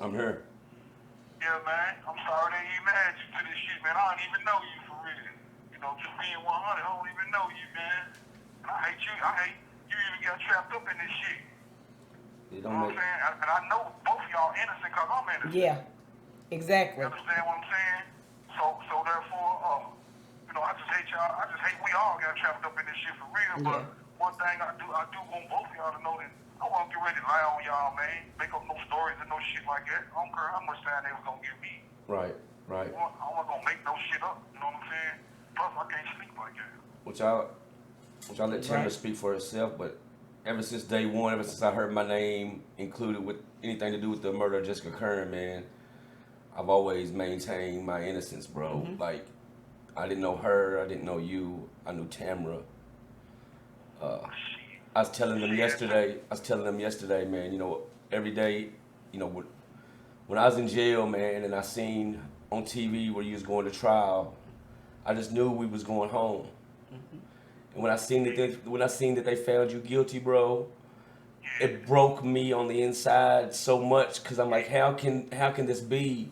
I'm here. Yeah, man. I'm sorry they even had you to this shit, man. I don't even know you for real. Just being 100, I don't even know you, man. And I hate you. I hate you even got trapped up in this shit. It You don't know what I'm make. saying? And I know both of y'all innocent because I'm innocent. Yeah, You exactly. understand what I'm saying? So therefore, I just hate y'all. I just hate we all got trapped up in this shit for real. But Yeah. one thing I do want both of y'all to know that I won't get ready to lie on y'all, man. Make up no stories and no shit like that. I don't care how much time they was gonna give me. Right, right. I wasn't gonna make no shit up. You know what I'm saying? Plus, I can't sleep like that. Which I, which I let Tamara Right. speak for herself. But ever since day one, ever since I heard my name included with anything to do with the murder of Jessica Kern, man, I've always maintained my innocence, bro. Mm-hmm. Like, I didn't know her. I didn't know you. I knew Tamara. Uh, Shit. I was telling them Shit. yesterday. I was telling them yesterday, man. Every day, when I was in jail, man, and I seen on TV where you was going to trial, I just knew we was going home. And when I seen that they found you guilty, bro, Yeah. it broke me on the inside so much because I'm like, how can this be?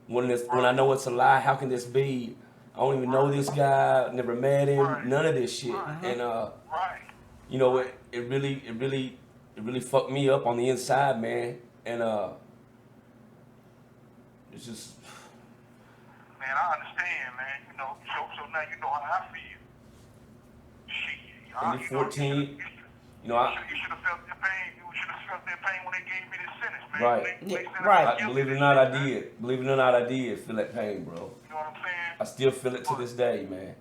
When I Right. know it's a lie, how can this be? I don't even know Right. this guy, never met him, Right. none of this shit. Right. Uh-huh. And Right. it, Right. it really fucked me up on the inside, man. And it's just Man, I understand, man. So now you know how I feel. Shit. in the You should have 14, I you should have felt their pain. You should have felt their pain when they gave me this sentence, man. When right. they Yeah. sentenced me Right. guilty Believe of it or this not, shit, I man. did. Believe it or not, I did feel that pain, bro. You know what I'm saying? I still feel it to But this day, man.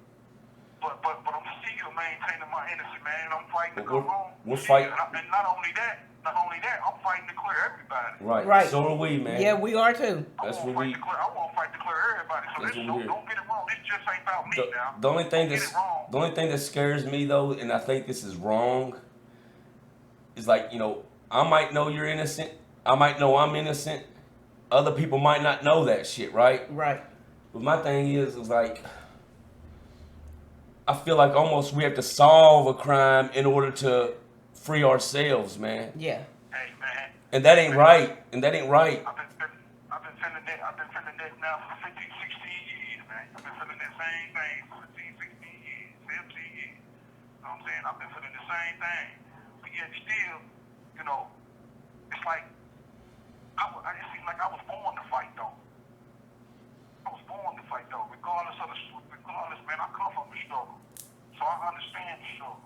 but I'm still maintaining my innocence, man. I'm fighting to But come home. we're Shit, fight and not only that, I'm fighting to clear everybody. right. Right. So are we, Yeah, man. we are too. That's what we. I want to fight to clear everybody. So That's this what we don't hear. get it wrong. This just ain't about me The, now. the only thing Don't get it that's wrong. the only thing that scares me though, and I think this is wrong, is like I might know you're innocent. I might know I'm innocent. Other people might not know that shit, right? Right. But my thing is like I feel like almost we have to solve a crime in order to free ourselves, man. Yeah. Hey man, And that ain't man, right. And that ain't right. I've been feeling that. I've been feeling that now for 15, 16 years, man. I've been feeling that same thing for 15, 16 years, 17 years. You know what I'm saying? I've been feeling the same thing. But yet still, you know, it's like it seems like I was born to fight though. I was born to fight though, regardless, man. I come from the struggle, so I understand the struggle.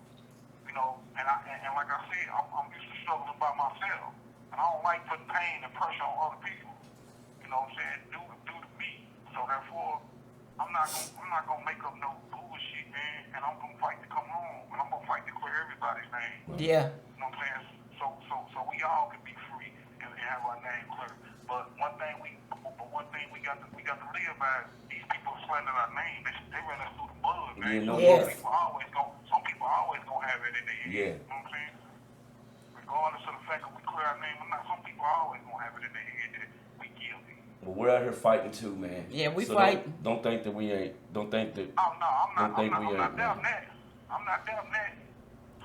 And like I said, I'm used to struggling by myself, and I don't like putting pain and pressure on other people. You know what I'm saying? Do to me. So therefore, I'm not gonna make up no bullshit, man. And I'm gonna fight to come home, and I'm gonna fight to clear everybody's name. Right. Yeah. You know what I'm saying? So we all can be free and have our name clear. But one thing we got to live by. These people slander our name. They run us through the mud, man. Yeah, no So Yes. doubt. some people always gonna have it in their head. Yeah. You know what I'm saying? Regardless of the fact that we clear our name or not, some people always gonna have it in their head that we guilty. But we're out here fighting too, man. Yeah, we So fight. don't think that we ain't. Don't think that. Oh no, Don't think we I'm not ain't, down man. that. I'm not down that.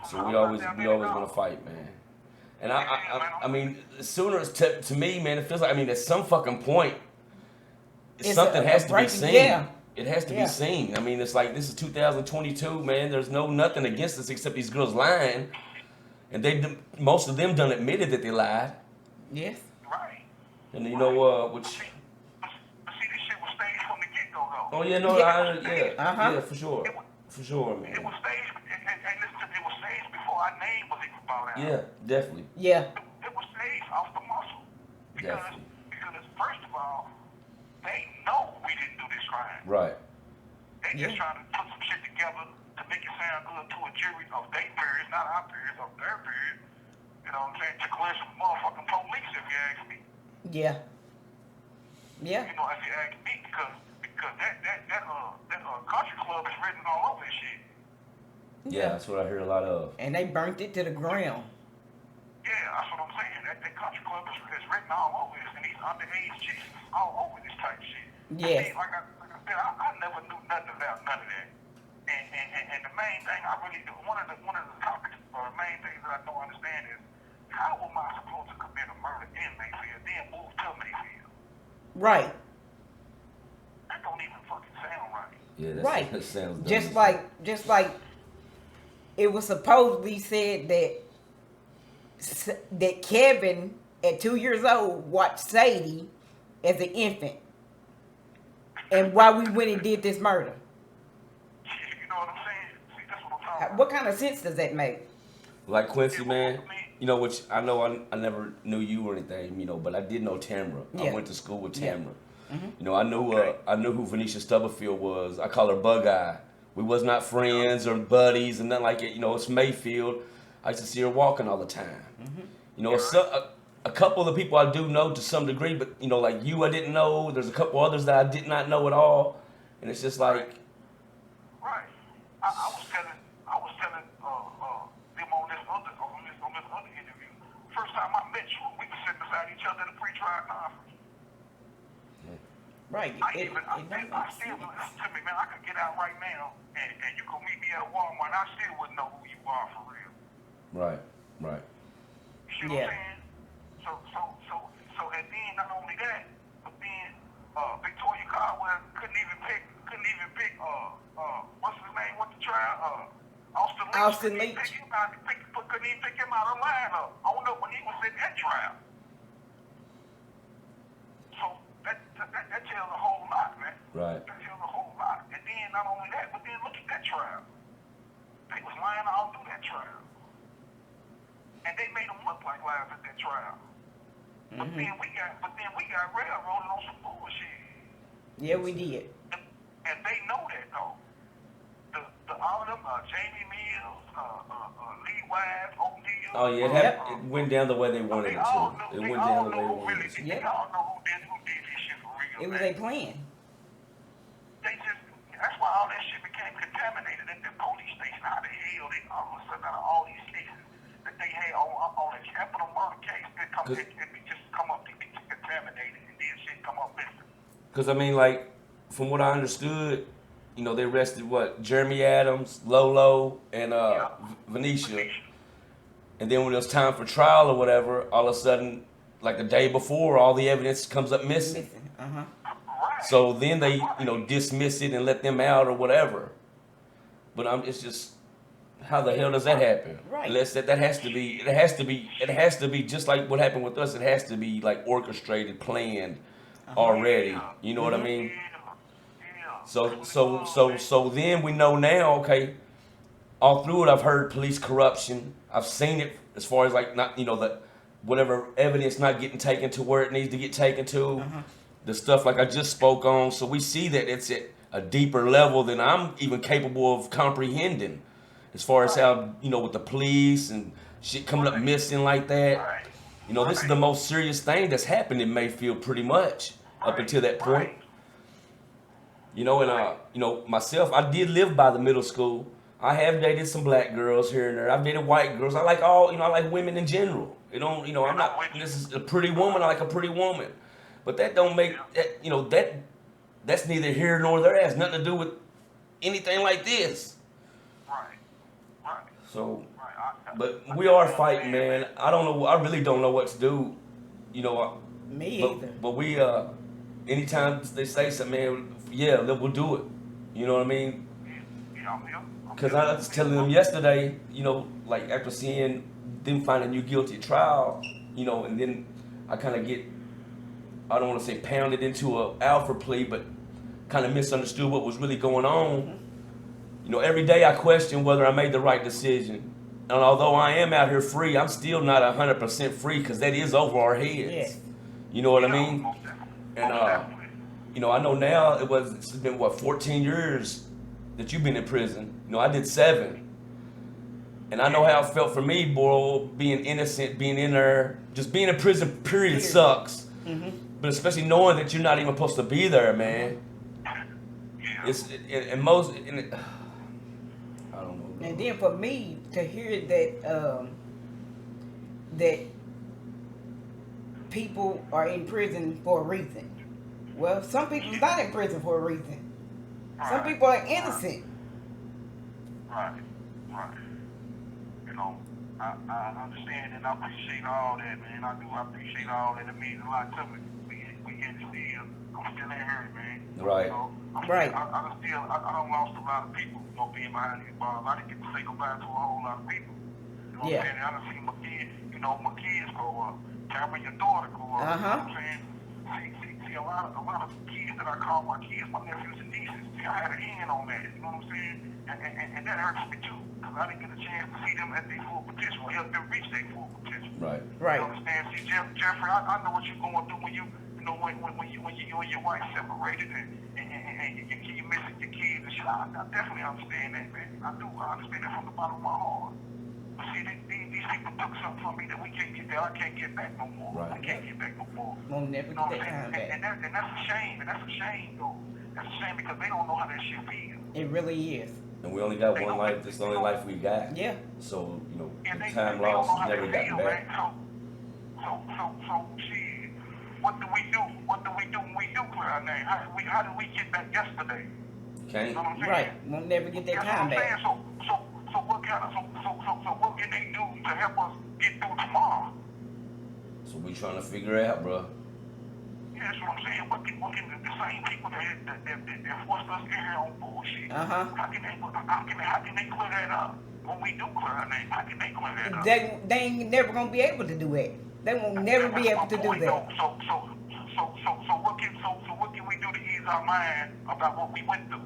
So we I'm not always down we that at always gonna all. fight, man. And Yeah, man. I mean, sooner to me, man, it feels like at some fucking point, It's something has to be breaking. seen. Yeah. It has to be Yeah. seen. I mean, it's like this is 2022, man. There's nothing against us except these girls lying, and most of them done admitted that they lied. Yes. Right. And Right. which But see, this shit was staged from the get go, though. oh yeah, no, Yeah. Uh-huh. yeah, for sure, for sure, It man. was staged, and listen, it was staged before our name was even brought out. Yeah, definitely, Yeah. It was staged off the muscle because definitely, first of all, they know we didn't do this crime. right. They Yeah. just trying to put some shit together to make it sound good to a jury of their peers, not our peers, of their peers. You know what I'm saying? To clear some motherfucking police, if you ask me. Yeah. Yeah. If you ask me, because that country club is written all over this shit. Yeah, that's what I hear a lot of. And they burnt it to the ground. Yeah, that's what I'm saying. That country club is written all over this, and these underage chicks all over this type of shit. Yes. See, like I said, I never knew nothing about none of that. And the main thing I really do, one of the topics or the main things that I don't understand is How am I supposed to commit a murder in Mayfield, then move to Mayfield? Right. That don't even fucking sound right. Yeah, Right. that sounds dumb. Just like it was supposedly said that Kevin at 2 years old watched Sadie as an infant, and why we went and did this murder. You know what I'm saying? See, that's what I'm talking about. What kind of sense does that make? Like Quincy, man, you know, which I know I never knew you or anything, you know, but I did know Tamara. Yeah. I went to school with Yeah. Tamara. Mm-hmm. You know, I knew who Venetia Stubblefield was. I call her Bug Eye. We was not friends or buddies and nothing like it. You know, it's Mayfield. I used to see her walking all the time. Mm-hmm. You know, a couple of the people I do know to some degree, but you know, like you, I didn't know. There's a couple others that I did not know at all, and it's just like, Right. I was telling them on this other interview. First time I met you, we were sitting beside each other at a pre-trial conference. Right. I still listen to me, man. I could get out right now and you go meet me at a Walmart. I still wouldn't know who you are for real. right. You see what I'm saying? So and then not only that, but then Victoria Caldwell couldn't even pick what's his name? What's the trial? Austin Leach. Couldn't even pick him out of lineup. I don't know when he was in that trial. So that tells a whole lot, man. Right. That tells a whole lot. And then not only that, but then look at that trial. They was lying all through that trial. And they made them look like liars at that trial. But then we got railroaded on some bullshit. Yeah, we did. And they know that though. All of them, Jamie Mills, Lee Wise, O'Neal. Oh yeah, it went down the way they wanted it to. It went down the way they wanted it to. They all know who did this shit for real. It was a plan. That's why all that shit became contaminated at the police station. How the hell they all of a sudden out of all these cases that they had on a capital murder case that just come up to be contaminated and then shit come up missing. Because I mean, like, from what I understood, you know, they arrested Jeremy Adams, Lolo, and Venetia. And then when it was time for trial or whatever, all of a sudden, like the day before, all the evidence comes up missing. Uh-huh. So then they, you know, dismiss it and let them out or whatever. But it's just, how the hell does that happen? Right. Unless that has to be just like what happened with us. It has to be like orchestrated, planned already. You know what I mean? So then we know now, okay, all through it I've heard police corruption. I've seen it as far as like not, you know, the whatever evidence not getting taken to where it needs to get taken to. The stuff like I just spoke on. So we see that it's at a deeper level than I'm even capable of comprehending. As far as how, you know, with the police and shit coming up missing like that. You know, this is the most serious thing that's happened in Mayfield pretty much up until that point. You know, and you know, myself, I did live by the middle school. I have dated some black girls here and there. I've dated white girls. I like I like women in general. You know, I'm not, this is a pretty woman, I like a pretty woman. But that don't make, that, you know, that's neither here nor there. It has nothing to do with anything like this. Right. So, but we are fighting, man. I don't know, I really don't know what to do. You know, Me either. but we, anytime they say something, man, yeah, we'll do it. You know what I mean? Because I was telling them yesterday, you know, like after seeing them finding you guilty at trial, you know, and then I kind of get, I don't want to say pounded into a alpha plea, but kind of misunderstood what was really going on. You know, every day I question whether I made the right decision. And although I am out here free, I'm still not 100% free because that is over our heads. Yes. You know what I mean? And, you know, I know now it's been, 14 years that you've been in prison. You know, I did 7. And I know how it felt for me, boy, being innocent, being in there. Just being in prison, period, sucks. But especially knowing that you're not even supposed to be there, man. It's, and most, and I don't know. And then for me to hear that that people are in prison for a reason. Well, some people are not in prison for a reason. Some people are innocent. Right. You know, I understand and I appreciate all that, man. I appreciate all that. It means a lot to me. We getting still. I'm still in here, man. Right. You know, Right. I done lost a lot of people, you know, being behind these bars. I didn't get to say goodbye to a whole lot of people. You know what I'm saying? I done seen my kids, you know, my kids grow up. Tamara, your daughter grow up. You know what I'm saying? See, a lot of kids that I call my kids, my nephews and nieces. See, I had a hand on that. You know what I'm saying? And that hurts me too, because I didn't get a chance to see them at their full potential, help them reach their full potential. Right. Right. You understand? See, Jeffrey, I know what you're going through when you know, when you and your wife separated and you missing your kids and shit. I definitely understand that, man. I do. I understand that from the bottom of my heart. But see, these people took something from me that we can't get that I can't get back no more. Right. I can't get back no more. Won't never You know get what that I'm time saying? back. And that's a shame. And that's a shame, though. That's a shame because they don't know how that shit feels. It really is. And we only got one life. This is the only life we got. Yeah. So, you know, And the they time don't know lost how is never they gotten feel, back. man. So, shit. What do we do? What do we do when we do clear our name? How did we get back yesterday? Can't. You know what I'm saying? Right. Won't never get that That's time what I'm back. saying. So what can they do to help us get through tomorrow? So we trying to figure it out, bro. Yeah, that's what I'm saying. What can the same people that forced us in here on bullshit? Uh-huh. How can they clear that up? When we do clear our name, how can they clear that up? They ain't never gonna be able to do it. They won't never be able to do that. So what can we do to ease our mind about what we went through?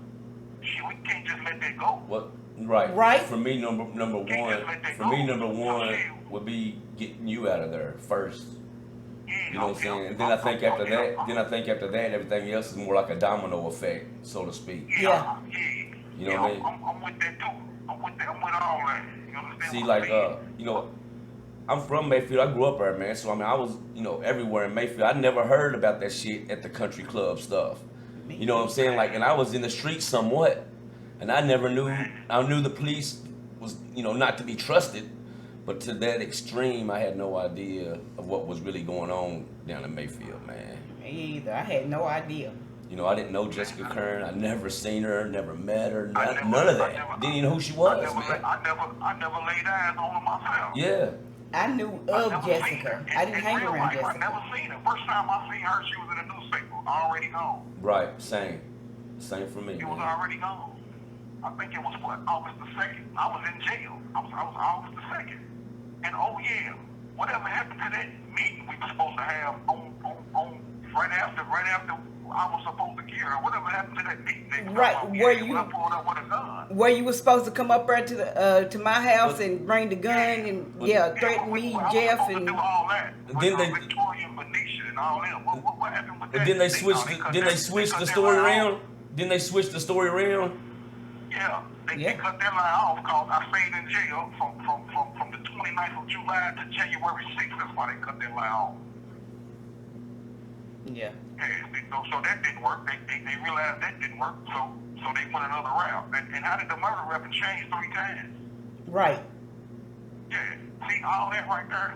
Shit, we can't just let that go. What? Right. Right. For me, number one would be getting you out of there first. You know what I'm saying? And then I think after that, everything else is more like a domino effect, so to speak. Yeah. You know what I mean? I'm with that too. I'm with all that. You understand? See, what like, I'm saying? you know, I'm from Mayfield. I grew up there, man. So I mean, I was, you know, everywhere in Mayfield. I never heard about that shit at the country club stuff. You know what I'm saying? Like, and I was in the streets somewhat, and I never knew. I knew the police was, you know, not to be trusted, but to that extreme, I had no idea of what was really going on down in Mayfield, man. Me either. I had no idea. You know, I didn't know Jessica Kern. I never seen her, never met her, none of that. Didn't even know who she was, man. I never laid eyes on her myself. Yeah. I knew of Jessica. I didn't hang around I Jessica. never seen her. First time I seen her, she was in the newspaper, already gone. Right. Same for me, She was man. already gone. I think it was August the 2nd. I was in jail. I was August the 2nd. And oh yeah, whatever happened to that meeting we were supposed to have on right after I was supposed to kill her. Whatever happened to that meeting? Right, where you- I pulled up with a gun. Where you were supposed to come up there to my house and bring the gun and threaten me, Jeff, and do all that. Then they- Victoria and Benicia and all that. What happened with that? Then they switched the story around. Then they switched the story around. Yeah, they Yeah. cut that line off because I stayed in jail from the 29th of July to January 6th. That's why they cut that line off. yeah. So that didn't work. They realized that didn't work. So they went another route. And how did the murder weapon change 3 times? Right. Yeah. See, all that right there,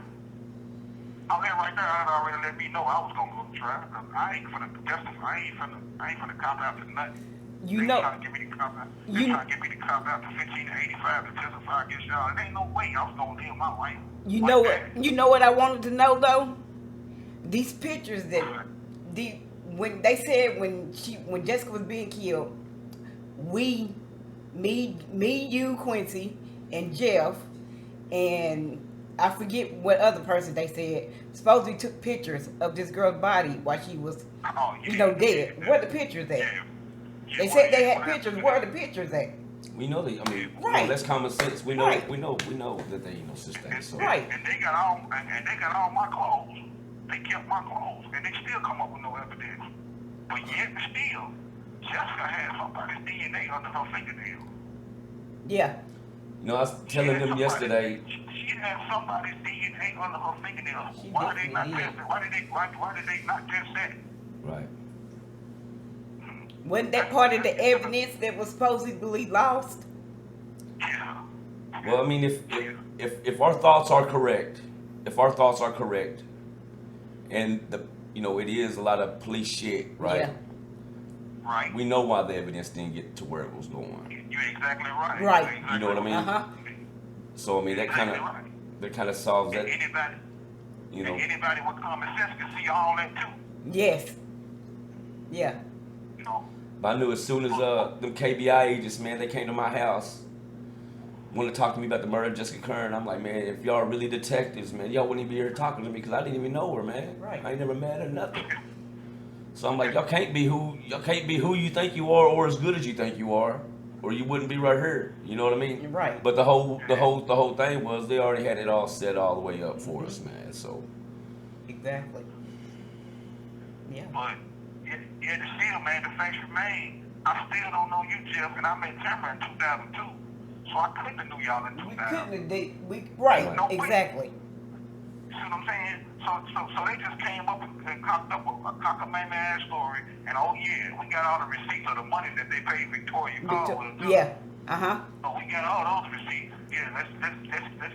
had already let me know I was gonna go to trial. I ain't finna cop out to nothing. You They know. trying to get me to cop out. You- They trying to get me to cop out to 15 to 85 to testify against y'all. And ain't no way I was gonna live my life. You like know that. what? You know what I wanted to know though. These pictures that when they said when Jessica was being killed, me, you, Quincy, and Jeff, and I forget what other person they said supposedly took pictures of this girl's body while she was, Oh, yeah. you know, dead. Where the pictures at? Yeah. They said they had pictures. Where are the pictures at? We know that. I mean, you know, Right. that's common sense. We know. Right. We know that they, you know, such things. So. Right. And they got all my clothes. They kept my clothes, and they still come up with no evidence. But yet, still, Jessica had somebody's DNA under her fingernail. Yeah. You know, I was telling them yesterday. She had somebody's DNA under her fingernail. She Why did they not definitely test it? Why did they not test that? Right. Wasn't that part of the evidence that was supposedly lost? Yeah. Well, I mean, if our thoughts are correct, and you know, it is a lot of police shit, right? Yeah. Right. We know why the evidence didn't get to where it was going. You're exactly right. Right. You're exactly You know what I mean? Uh-huh. So I mean, that kind of, that kind of solves that. Anybody, You know. anybody with common sense can see all that too. Yes. Yeah. You know. But I knew as soon as them KBI agents, man, they came to my house, wanted to talk to me about the murder of Jessica Kern. I'm like, man, if y'all are really detectives, man, y'all wouldn't even be here talking to me because I didn't even know her, man. Right. I ain't never met her, nothing. So I'm like, y'all can't be who you think you are, or as good as you think you are, or you wouldn't be right here. You know what I mean? You're right. But the whole thing was they already had it all set all the way up for us, man. So. Exactly. Yeah. But yeah, still, man, the facts remain. I still don't know you, Jeff, and I met Tamara in 2002, so I couldn't have knew y'all in 2000. We couldn't have right. No, Exactly. You see what I'm saying? So they just came up and cocked up a cockamamie ass story, and oh yeah, we got all the receipts of the money that they paid Victoria Caldwell too. Yeah. Uh-huh. So we got all those receipts. Yeah, let's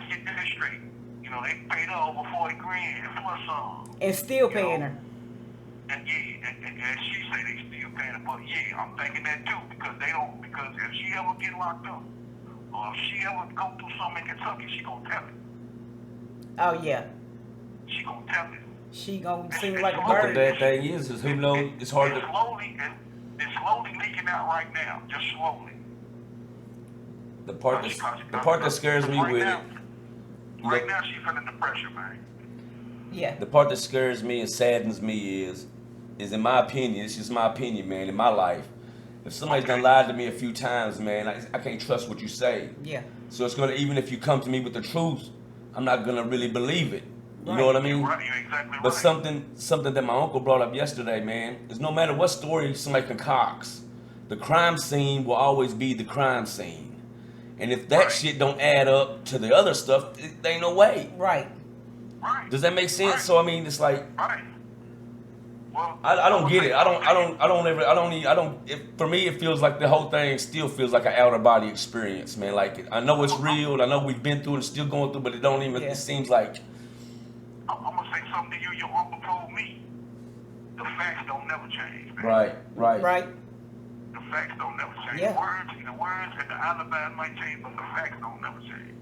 get that straight. You know, they paid her over 40 grand plus some. And still paying her. And yeah, and she say they still paying her, but yeah, I'm thinking that too because if she ever get locked up or if she ever go through something in Kentucky, she gonna tell it. Oh yeah. She gonna tell it. She gonna seem like a But the bird. bad thing is who knows? It's hard to. It's slowly leaking out right now, just slowly. The part that scares me with it. Right now, she's feeling the pressure, man. Yeah. The part that scares me and saddens me is in my opinion, it's just my opinion, man, in my life. If somebody's done lied to me a few times, man, I can't trust what you say. Yeah. So it's gonna, even if you come to me with the truth, I'm not gonna really believe it. You know what I mean? You're right, you're exactly But right. something that my uncle brought up yesterday, man, is no matter what story somebody concocts, the crime scene will always be the crime scene. And if that shit don't add up to the other stuff, there ain't no way. Right. Right. Does that make sense? Right. So I mean, it's like, Right. Well, I don't get it. For me, it feels like the whole thing still feels like an outer body experience, man. Like, I know it's real. I know we've been through it and still going through, but it don't even, Yeah. it seems like. I'm gonna say something to you. Your uncle told me. The facts don't never change, man. Right. Right. The facts don't never change. Yeah. The words and the alibi might change, but the facts don't never change.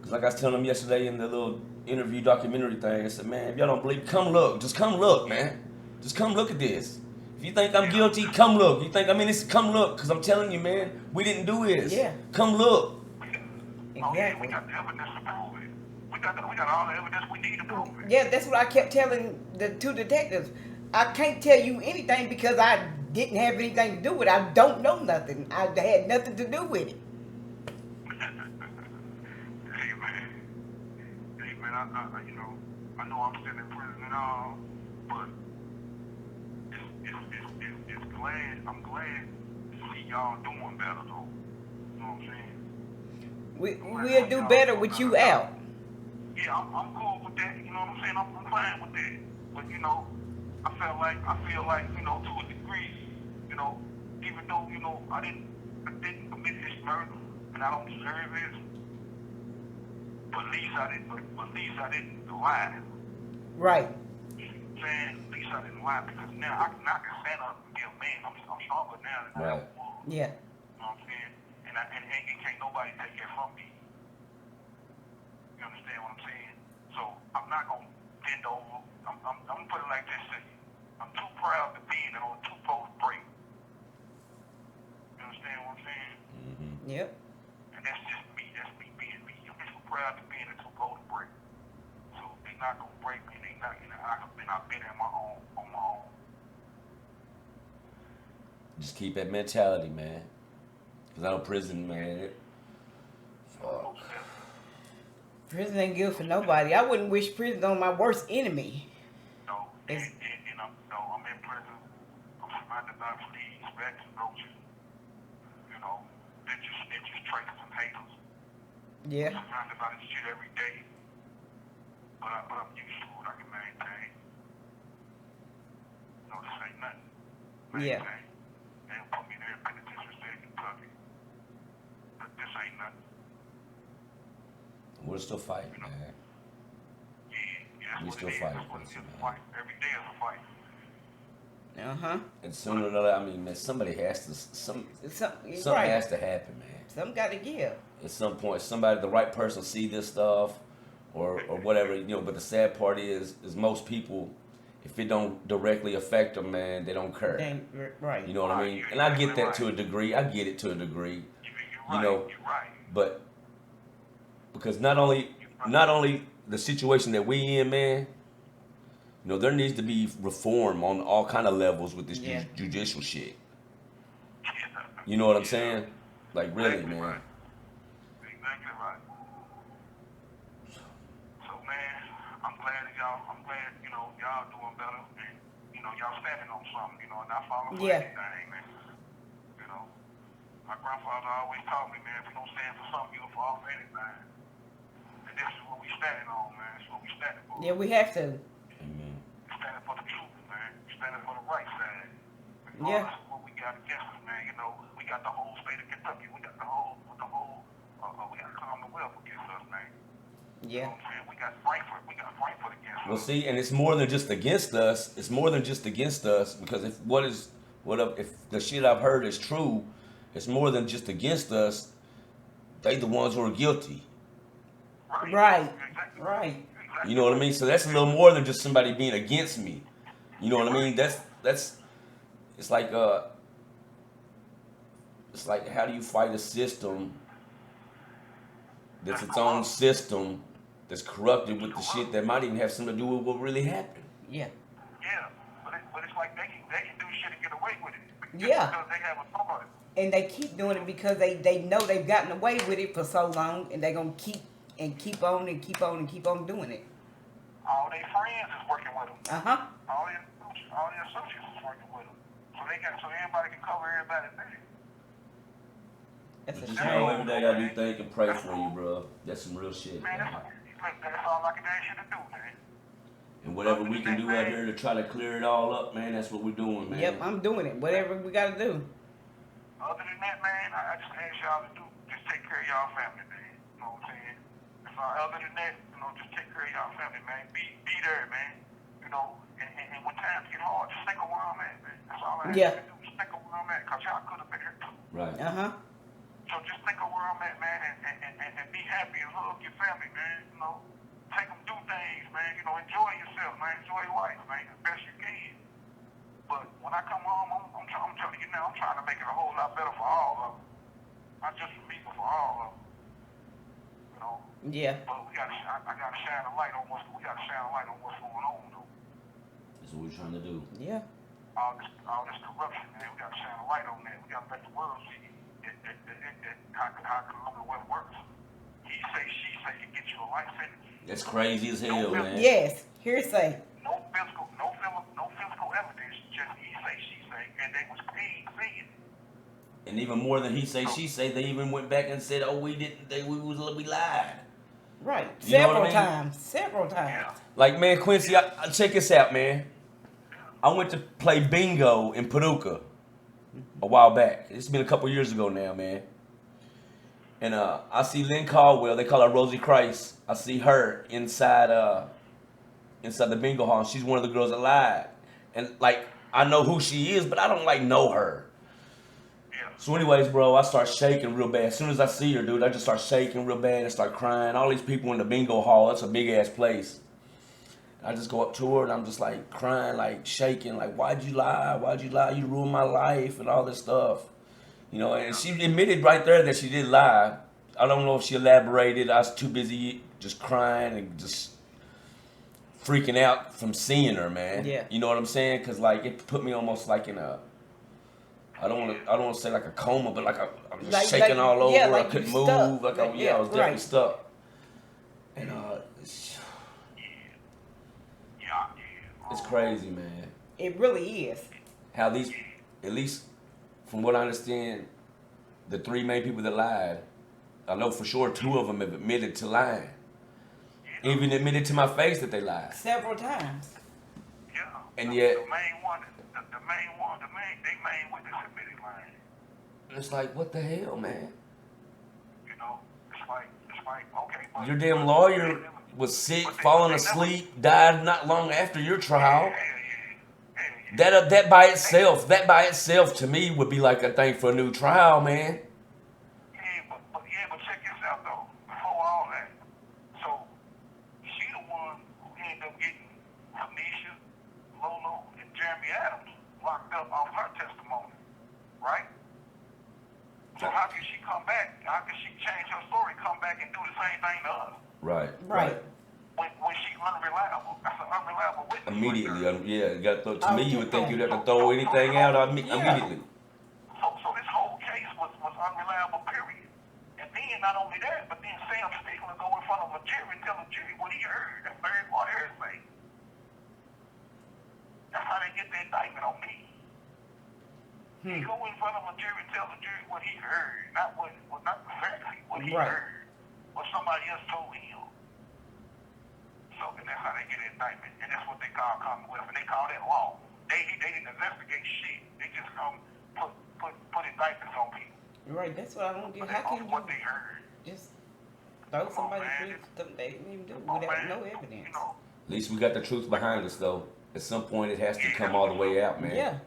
Cause like I was telling them yesterday in the little interview documentary thing, I said, man, if y'all don't believe, come look. Just come look, man. Just come look at this. If you think I'm guilty, come look. You think I'm innocent, come look. Cause I'm telling you, man, we didn't do this. Yeah. Come look. Oh yeah, we got the evidence to prove it. We got all the evidence we need to prove it. Yeah, that's what I kept telling the two detectives. I can't tell you anything because I didn't have anything to do with it. I don't know nothing. I had nothing to do with it. Hey man, I know I'm still in prison and all, but I'm glad to see y'all doing better though. You know what I'm saying? We'll do better with you out. Yeah, I'm cool with that. You know what I'm saying? I'm fine with that. But I feel like to a degree, even though I didn't commit this murder and I don't deserve it, but at least I didn't lie. Right. Man, at least I didn't lie because now I can stand up and be a man. I'm stronger now than I ever was. Yeah. You know what I'm saying? And can't nobody take that from me. You understand what I'm saying? So I'm not gonna bend over. I'm gonna put it like this to you. I'm too proud to be in it on two post break. You understand what I'm saying? Mm-hmm. Yep. And that's just me. That's me being me. I'm too proud to be in a two post break. So they're not gonna break me. They not. I've been on my own. Just keep that mentality, man. Cause I know prison, man. Fuck. Prison ain't good for nobody. I wouldn't wish prison on my worst enemy. No, and I'm in prison. I'm surrounded by fleas, rats, and roaches. Bitches, traitors, and haters. Yeah. I'm surrounded by this shit every day. But I'm used to it. I can maintain. This ain't nothing. Yeah. They put me there in penitentiary state in Kentucky. But this ain't nothing. We're still fighting, man. Yeah, We that's still what it is. fighting, That's what it is, man. a fight. Every day is a fight. Uh-huh. And sooner or later, I mean, man, somebody has to, something Right. has to happen, man. Some got to give. At some point, somebody, the right person, see this stuff, or whatever, you know. But the sad part is most people, if it don't directly affect them, man, they don't care. Right. You know what I mean? And I get that to a degree. I get it to a degree. You know, but because not only the situation that we in, man, you know, there needs to be reform on all kind of levels with this judicial shit. You know what I'm saying? Like, really, Exactly man. Right. Exactly right. So, man, I'm glad, you know, y'all doing better. And, you know, y'all standing on something, you know, and not falling for anything, man. You know, my grandfather always taught me, man, if you don't stand for something, you'll fall for anything. And this is what we standing on, man. This is what we standing for. Yeah, we have to. Amen. Standing for the truth, man. Standing for the right side. Yeah. What we got against us, man. You know, we got the whole state of Kentucky. We got the whole, we got Commonwealth against us, man. Yeah. You know what I'm saying? We got Frankfurt against us. Well, see, and it's more than just against us. It's more than just against us, because if the shit I've heard is true, it's more than just against us. They the ones who are guilty. Right. Exactly. Right. Exactly. You know what I mean? So that's a little more than just somebody being against me. You know what I mean? That's it's like how do you fight a system that's its own system that's corrupted with the shit that might even have something to do with what really happened? Yeah. Yeah, but it's like they can do shit and get away with it. Yeah. Because they have authority. And they keep doing it because they know they've gotten away with it for so long, and they're gonna keep on doing it. All their friends is working with them. All their associates is working with them. So everybody can cover everybody's name. That's a Just shame. know every day I do think and pray for you, bro. That's some real shit, Man, man. that's all I can ask you to do, man. And whatever we can do out here to try to clear it all up, man, that's what we're doing, man. Yep, I'm doing it. Whatever we gotta do. Other than that, man, I just ask y'all to just take care of y'all family, man. You know what I'm saying? Other than that, you know, just take care of y'all family, man. Be there, man. You know, and when times get hard, just stick where I'm at, man. That's all I ask you to do. Stick where I'm at, because y'all could have been here too. Right. So just think of where I'm at, man, and be happy and hug your family, man. You know, take them do things, man. You know, enjoy yourself, man. Enjoy life, man, as best you can. But when I come home, I'm telling you now, I'm trying to make it a whole lot better for all of them. Not just for me, but for all of them. You know. Yeah. But I gotta shine a light on what's going on, though. That's what we're trying to do. Yeah. All this corruption, man. We gotta shine a light on that. We gotta let the world see how Commonwealth works. He say, she say, can get you a life sentence. That's crazy as hell, man. Yes. Hearsay. No physical evidence. Just he say, she say, and they was paid saying it. And even more than he say, she say, they even went back and said, "Oh, we didn't. We lied." Right. You know what I mean? Several times. Yeah. Like, man, Quincy, I check this out, man. I went to play bingo in Paducah a while back. It's been a couple years ago now, man. And I see Lynn Caldwell. They call her Rosie Christ. I see her inside the bingo hall. And she's one of the girls that lied. And like, I know who she is, but I don't like know her. Yeah. So anyways, bro, I start shaking real bad. As soon as I see her, dude, I just start shaking real bad and start crying. All these people in the bingo hall, that's a big ass place. I just go up to her and I'm just like crying, like shaking, like, why'd you lie? Why'd you lie? You ruined my life and all this stuff. You know, and she admitted right there that she did lie. I don't know if she elaborated. I was too busy just crying and just freaking out from seeing her, man. Yeah. You know what I'm saying? Because, like, it put me almost like in a, I don't want to say like a coma, but like I'm just shaking all over. Yeah, I like couldn't you move. stuck. Like, I was definitely right. stuck. And it's crazy, man. It really is. How these, at least from what I understand, the three main people that lied, I know for sure 2 of them have admitted to lying. Even admitted to my face that they lied. Several times. Yeah. And yet, They main witness admitted lying. it's like, what the hell, man? You know, it's like, okay. But, Your damn lawyer was sick, falling asleep, died not long after your trial. That by itself to me would be like a thing for a new trial, man. Yeah, Right. Right. When she's unreliable, that's an unreliable witness. Immediately, Right there. yeah. You got to throw. To Oh, me, you would think you'd have to So- throw so- anything so- out Yeah. immediately. So this whole case was unreliable, period. And then not only that, but then Sam Stickler go in front of a jury and tell the jury what he heard. That's third party hearsay. That's how they get the indictment on me. He go in front of a jury and tell the jury what he heard, not the facts, what he Right. heard, what somebody else told him. So and that's how they get an indictment, and that's what they call Commonwealth, and they call that law. They didn't investigate shit. They just come put indictments on people. Right. That's what I don't get. How Off can what you they heard. just throw somebody man. through something they didn't even do Oh, without man, no evidence? You know, At least we got the truth behind us, though. At some point, it has to come all the way out, man. Yeah.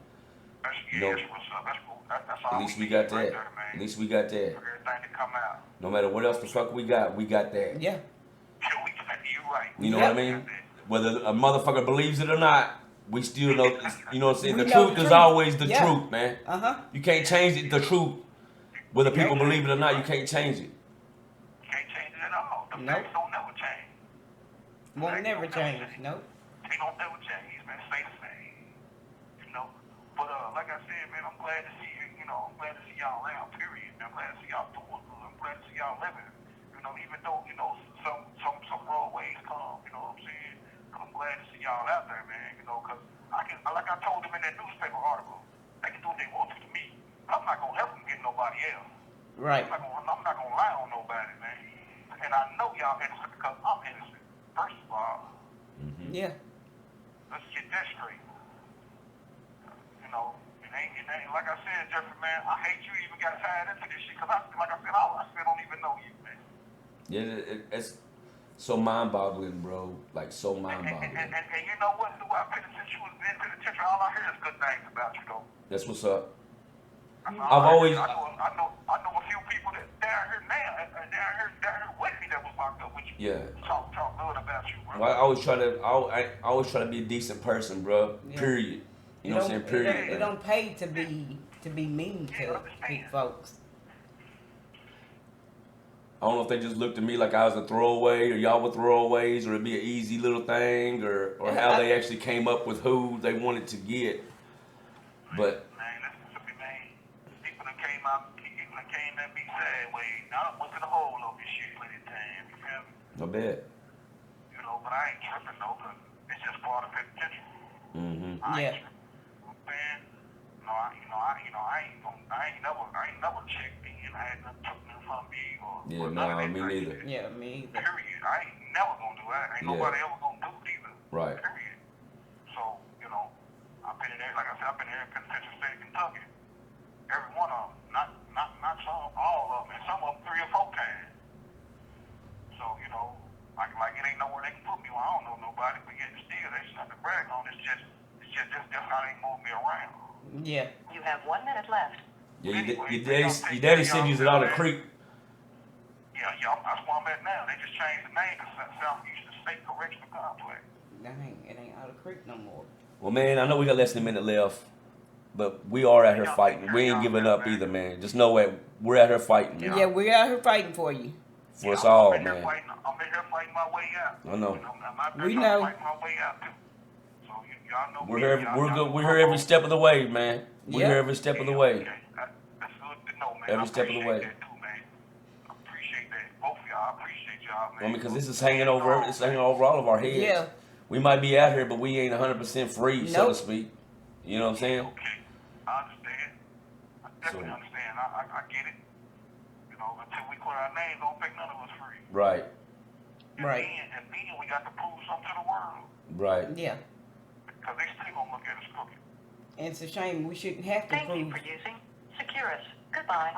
that's, You know, that's what's up. That's cool. That's all At least we need got right that. there, man. At least we got that. For everything to come out. No matter what else the fuck we got that. Yeah. You right. You know Yep. what I mean? Whether a motherfucker believes it or not, we still know. You know what I'm saying? We The know truth the is truth. always the Yeah. truth, man. Uh-huh. You can't change it. The truth, whether people believe it or not, you can't change it. Can't change it at all. The Nope. facts don't never change. Won't never change. Nope. They don't never change, man. Stay the same. You know. But like I said, man, I'm glad to see you. You know, I'm glad to see y'all out. Period. I'm glad to see y'all doing good. I'm glad to see y'all living. You know, even though some road ways come. You know what I'm saying? I'm glad to see y'all out there, man. You know, because like I told them in that newspaper article, they can do what they want to me. I'm not gonna help them get nobody else. Right. I'm not gonna lie on nobody, man. And I know y'all innocent because I'm innocent. First of all, Yeah. let's get that straight. You know, it ain't like I said, Jeffrey, man. I hate you even got tied into this shit because I still don't even know you, man. Yeah, it's so mind-boggling, bro. Like so mind-boggling. And you know what? Throughout since you was in penitentiary, all I hear is good things about you, though. That's what's up. I always- know a few people that down here now, down here with me that was locked up with you. Yeah. Talk good about you, bro. Well, I always try to be a decent person, bro. Yeah. Period. You know what I'm saying? Period. It don't pay to be mean to folks. I don't know if they just looked at me like I was a throwaway, or y'all were throwaways, or it'd be an easy little thing, or how they actually came up with who they wanted to get. But Man, listen to me, man. People that came at me sideways. Now I went to the hole of this shit plenty of time. You feel me? no bad. You know, but I ain't tripping though, cause it's just part of penitentiary. Mm-hmm. I Yeah. ain't tripping. Man, I ain't never checked in. I had nothing took in from me or Yeah, or none of nah, that me crazy neither. shit. Yeah, me either. Period. I ain't never gonna do that. Ain't Yeah. nobody ever gonna do it either. Right. Period. So, you know, I've been in there, like I said, I've been here in penitentiary state of Kentucky. Every one of them. Not some, all of them. And some of them 3 or 4 times. So, you know, like it ain't nowhere they can put me. Well, I don't know nobody, but yet still, there's nothing to brag on. It's just how they move me around. Yeah. You have 1 minute left. Yeah, Anyway, your daddy said you was out of the creek. Yeah, that's where I'm at now. They just changed the name to Southeastern State Correctional Complex. It ain't out of creek no more. Well, man, I know we got less than a minute left, but we are out here fighting. We ain't giving up either, man. Just know that we're out here fighting, man. Yeah, we're out here fighting for you. For us all, I'm in here man. fighting my way out. I know. And I'm out there We trying know. to fight my way out too. So y'all know We're me. here. Y'all We're know good. We're I'm here every on. step of the way, man. We're Yeah. here every step of the way. Okay. That's good to know, man. Every I step of the way. appreciate that too, man. I appreciate that. Both of y'all. I appreciate y'all, man. I mean, because this is hanging over. It's hanging over all of our heads. Yeah. We might be out here, but we ain't 100% free, so to Nope. speak. You know what I'm saying? Okay. I understand. I definitely So- understand. I get it. You know, until we clear our names, don't think none of us free. Right. Right. And then we got to prove something to the world. Right. Yeah. Because they still gonna look at us crooked. And it's a shame we shouldn't have to Thank you prove. for using Securus. Goodbye.